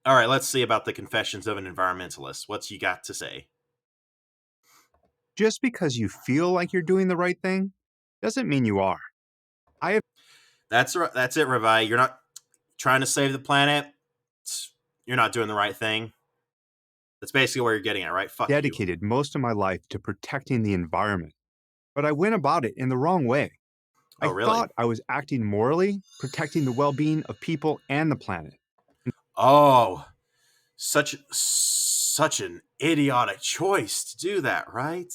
All right, let's see about the confessions of an environmentalist. What's you got to say? Just because you feel like you're doing the right thing doesn't mean you are. I have That's it, Revi. You're not trying to save the planet. You're not doing the right thing. That's basically where you're getting at, right? Fuck you. dedicated most of my life to protecting the environment, but I went about it in the wrong way. I Oh, really? thought I was acting morally, protecting the well being of people and the planet. Oh, such an idiotic choice to do that, right?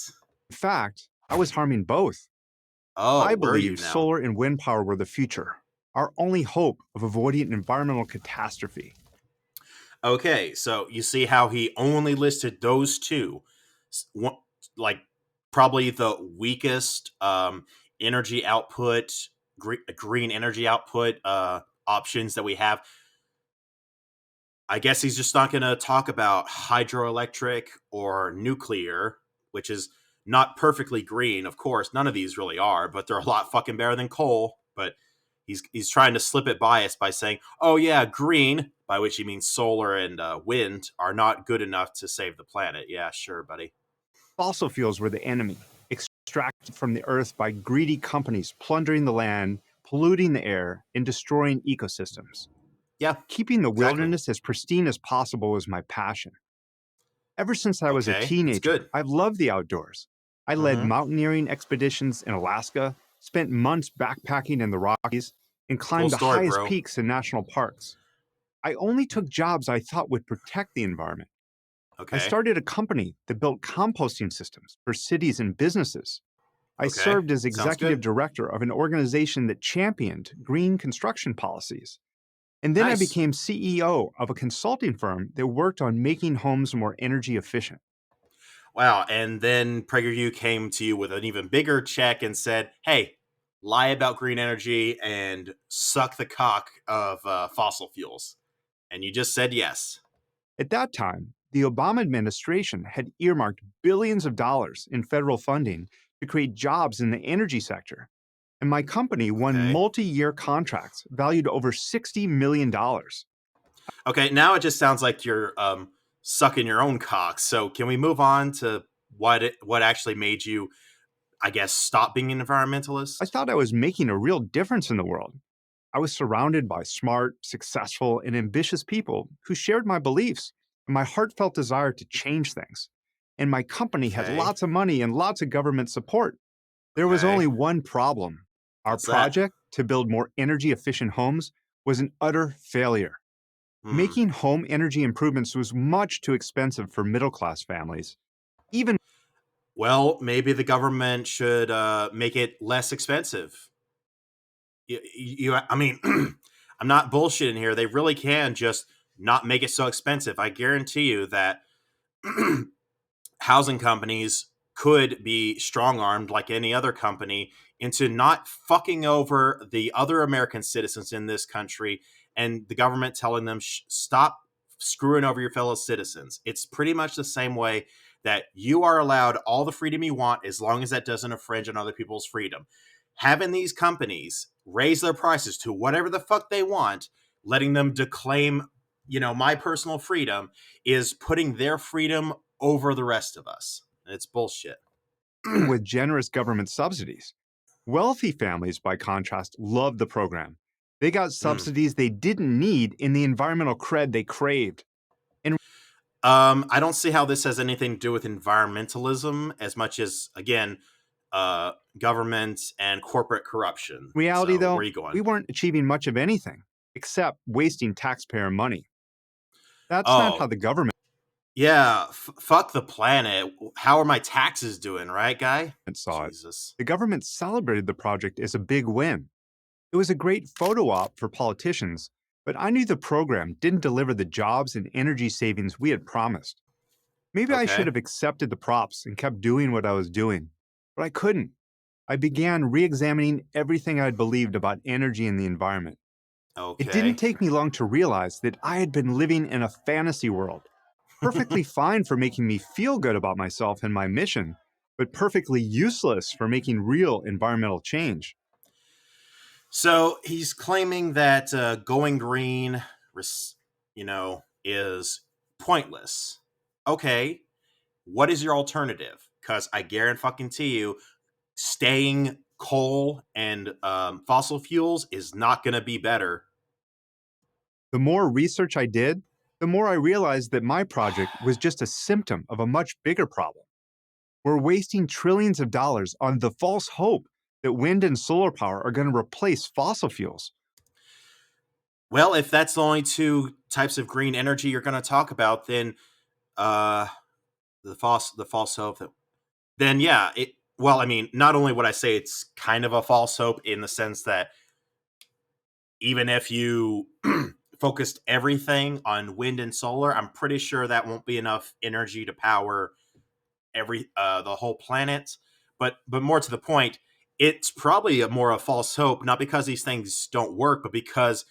In fact, I was harming both. Oh, I were you believed now? solar and wind power were the future, our only hope of avoiding an environmental catastrophe. Okay, so you see how he only listed those two, one, like probably the weakest energy output, green energy output options that we have. I guess he's just not going to talk about hydroelectric or nuclear, which is not perfectly green. Of course, none of these really are, but they're a lot fucking better than coal. But he's trying to slip it bias by saying, "Oh yeah, green," by which he means solar and wind, are not good enough to save the planet. Yeah, sure, buddy. Fossil fuels were the enemy, extracted from the earth by greedy companies plundering the land, polluting the air, and destroying ecosystems. Yeah, Keeping the exactly. wilderness as pristine as possible was my passion. Ever since I was a Okay, that's teenager, good. I've loved the outdoors. I led Mm-hmm. mountaineering expeditions in Alaska, spent months backpacking in the Rockies, and Cool climbed the story, highest bro. peaks in national parks. I only took jobs I thought would protect the environment. I Okay, started a company that built composting systems for cities and businesses. I okay, served as sounds executive good. director of an organization that championed green construction policies. And then I Nice. became CEO of a consulting firm that worked on making homes more energy efficient. Wow. And then PragerU came to you with an even bigger check and said, hey, lie about green energy and suck the cock of fossil fuels. And you just said yes. At that time, the Obama administration had earmarked billions of dollars in federal funding to create jobs in the energy sector. And my company won Okay. multi year contracts valued over $60 million. dollars. Okay. Now it just sounds like you're sucking your own cock. So can we move on to what actually made you, I guess, stop being an I environmentalist? thought I was making a real difference in the world. I was surrounded by smart, successful, and ambitious people who shared my beliefs and my heartfelt desire to change things. And my company had Okay. lots of money and lots of government support. There was Okay. only one problem. Our What's that? project to build more energy efficient homes was an utter failure. Hmm. Making home energy improvements was much too expensive for middle class families. Even Well, maybe the government should make it less expensive. I mean, I'm not bullshitting here. They really can just not make it so expensive. I guarantee you that housing companies could be strong armed like any other company into not fucking over the other American citizens in this country and the government telling them stop screwing over your fellow citizens. It's pretty much the same way that you are allowed all the freedom you want as long as that doesn't infringe on other people's freedom. Having these companies raise their prices to whatever the fuck they want, letting them declaim, my personal freedom is putting their freedom over the rest of us. It's bullshit. with generous government subsidies. Wealthy families, by contrast, loved the program. They got Mm. subsidies they didn't need in the environmental cred they craved. In I don't see how this has anything to do with environmentalism as much as, again, government and corporate corruption. reality, So, where though, are you going? we weren't achieving much of anything except wasting taxpayer money. That's not how Oh, the government yeah, fuck the planet. How are my taxes doing, right, guy? saw it. Jesus. The government celebrated the project as a big win. It was a great photo op for politicians, but I knew the program didn't deliver the jobs and energy savings we had promised. Maybe I should Okay. have accepted the props and kept doing what I was doing, but I couldn't. I began re examining everything I'd believed about energy and the environment. It didn't Okay. take me long to realize that I had been living in a fantasy world, perfectly fine for making me feel good about myself and my mission, but perfectly useless for making real environmental change. So he's claiming that going green, you know, is pointless. Okay, what is your alternative? Because I guarantee you, staying coal and fossil fuels is not going to be better. The more research I did, the more I realized that my project was just a symptom of a much bigger problem. We're wasting trillions of dollars on the false hope that wind and solar power are going to replace fossil fuels. Well, if that's the only two types of green energy you're going to talk about, then uh, the false hope that then yeah it well I mean not only would I say it's kind of a false hope in the sense that even if you focused everything on wind and solar, I'm pretty sure that won't be enough energy to power the whole planet. But more to the point, it's probably a more a false hope, not because these things don't work, but because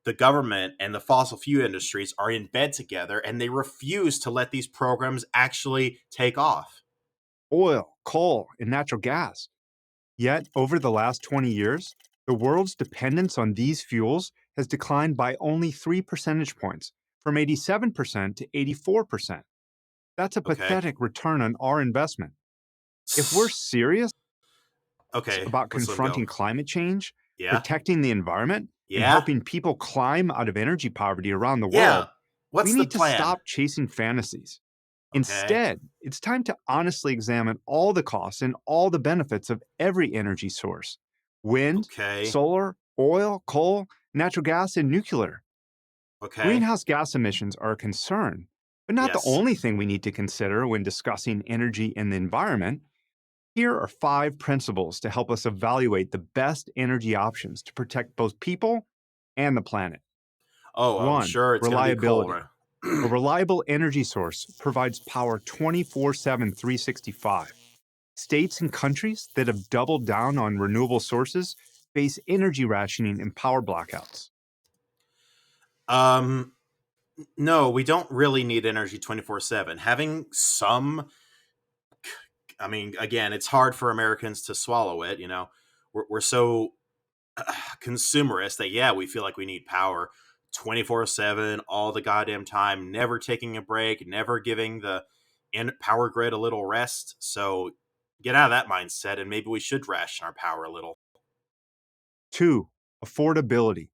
the government and the fossil fuel industries are in bed together and they refuse to let these programs actually take off. Oil, coal, and natural gas. Yet, over the last 20 years, the world's dependence on these fuels has declined by only 3 percentage points, from 87% to 84%. That's a Okay. pathetic return on our investment. If we're serious Okay, about let's let go. confronting climate change, Yeah. protecting the environment, and Yeah. helping people climb out of energy poverty around the Yeah. world, we What's the need to plan? stop chasing fantasies. Okay. Instead, it's time to honestly examine all the costs and all the benefits of every energy source: wind, Okay. solar, oil, coal, natural gas, and nuclear. Okay. Greenhouse gas emissions are a concern, but not the Yes. only thing we need to consider when discussing energy and the environment. Here are 5 principles to help us evaluate the best energy options to protect both people and the planet. Oh, I'm 1. sure it's going to be cold. Reliability. A reliable energy source provides power 24/7, 365. States and countries that have doubled down on renewable sources face energy rationing and power blackouts. um no, we don't really need energy 24/7. Having some, I mean, again, it's hard for Americans to swallow it, you know. We're so consumerist that yeah, we feel like we need power 24/7 all the goddamn time, never taking a break, never giving the power grid a little rest. So get out of that mindset and maybe we should ration our power a little. 2. Affordability.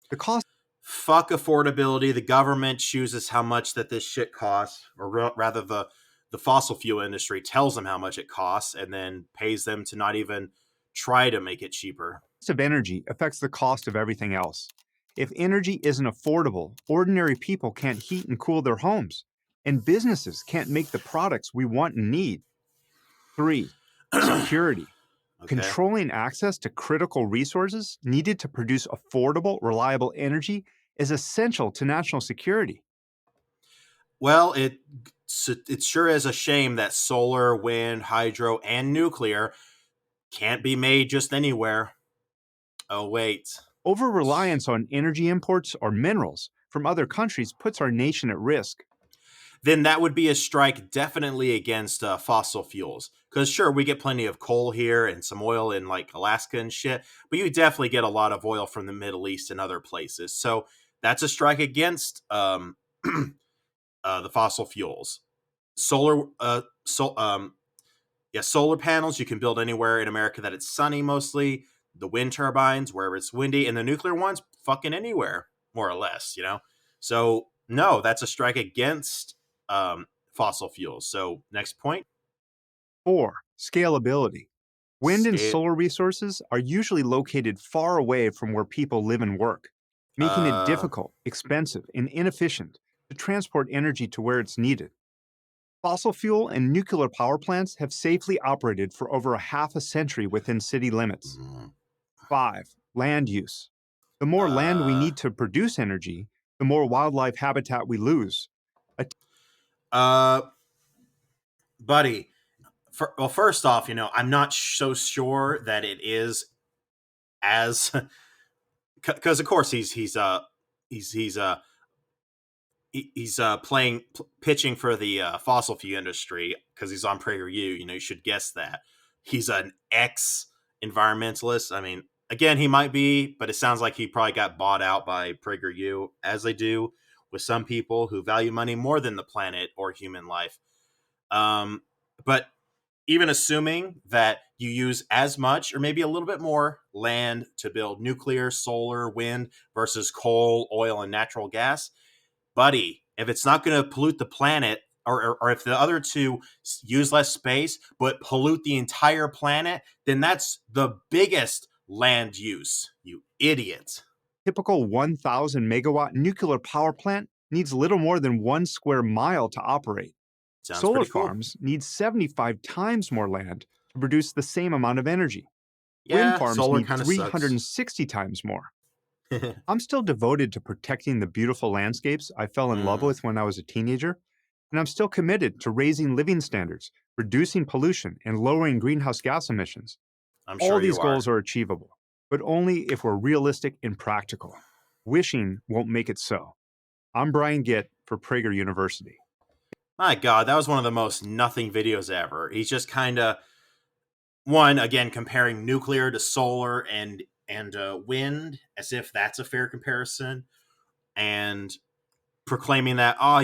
The cost Fuck affordability. The government chooses how much that this shit costs, or rather, the fossil fuel industry tells them how much it costs, and then pays them to not even try to make it cheaper. of energy affects the cost of everything else. If energy isn't affordable, ordinary people can't heat and cool their homes, and businesses can't make the products we want and need. 3. Security. Okay. Controlling access to critical resources needed to produce affordable, reliable energy is essential to national security. Well, it sure is a shame that solar, wind, hydro, and nuclear can't be made just anywhere. Oh wait. Over reliance on energy imports or minerals from other countries puts our nation at risk. Then that would be a strike definitely against fossil fuels. Because sure, we get plenty of coal here and some oil in like Alaska and shit, but you definitely get a lot of oil from the Middle East and other places. So that's a strike against the fossil fuels. Solar, yeah, solar panels you can build anywhere in America that it's sunny mostly. The wind turbines wherever it's windy, and the nuclear ones fucking anywhere more or less. You know, so no, that's a strike against fossil fuels. So next point, 4. Scalability. Wind and scale. solar resources are usually located far away from where people live and work, making it Uh, difficult, expensive, and inefficient to transport energy to where it's needed. Fossil fuel and nuclear power plants have safely operated for over a half a century within city limits. mm, 5. Land use. The more land we uh, need to produce energy, the more wildlife habitat we lose. A uh, buddy. Well, first off, you know, I'm not so sure that it is as because of course he's he's pitching for the fossil fuel industry because he's on PragerU. You know, you should guess that he's an ex environmentalist. I mean, again, he might be, but it sounds like he probably got bought out by PragerU, as they do with some people who value money more than the planet or human life. But even assuming that you use as much or maybe a little bit more land to build nuclear, solar, wind versus coal, oil, and natural gas, buddy, if it's not going to pollute the planet, or if the other two use less space but pollute the entire planet, then that's the biggest land use, you idiot. Typical 1,000 megawatt nuclear power plant needs little more than 1 square mile to operate. Sounds Solar pretty cool. farms need 75 times more land to produce the same amount of energy. Wind Yeah, farms solar need kind of sucks. 360 times more. I'm still devoted to protecting the beautiful landscapes I fell in love Mm, with when I was a teenager, and I'm still committed to raising living standards, reducing pollution, and lowering greenhouse gas emissions. I'm All sure these you are. goals are achievable, but only if we're realistic and practical. Wishing won't make it so. I'm Brian Gitt for Prager University. My God, that was one of the most nothing videos ever. He's just kind of one again comparing nuclear to solar and wind as if that's a fair comparison, and proclaiming that, oh,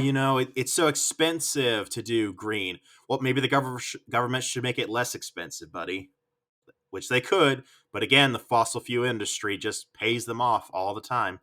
it's so expensive to do green. Well, maybe the government should make it less expensive, buddy, which they could. But again, the fossil fuel industry just pays them off all the time.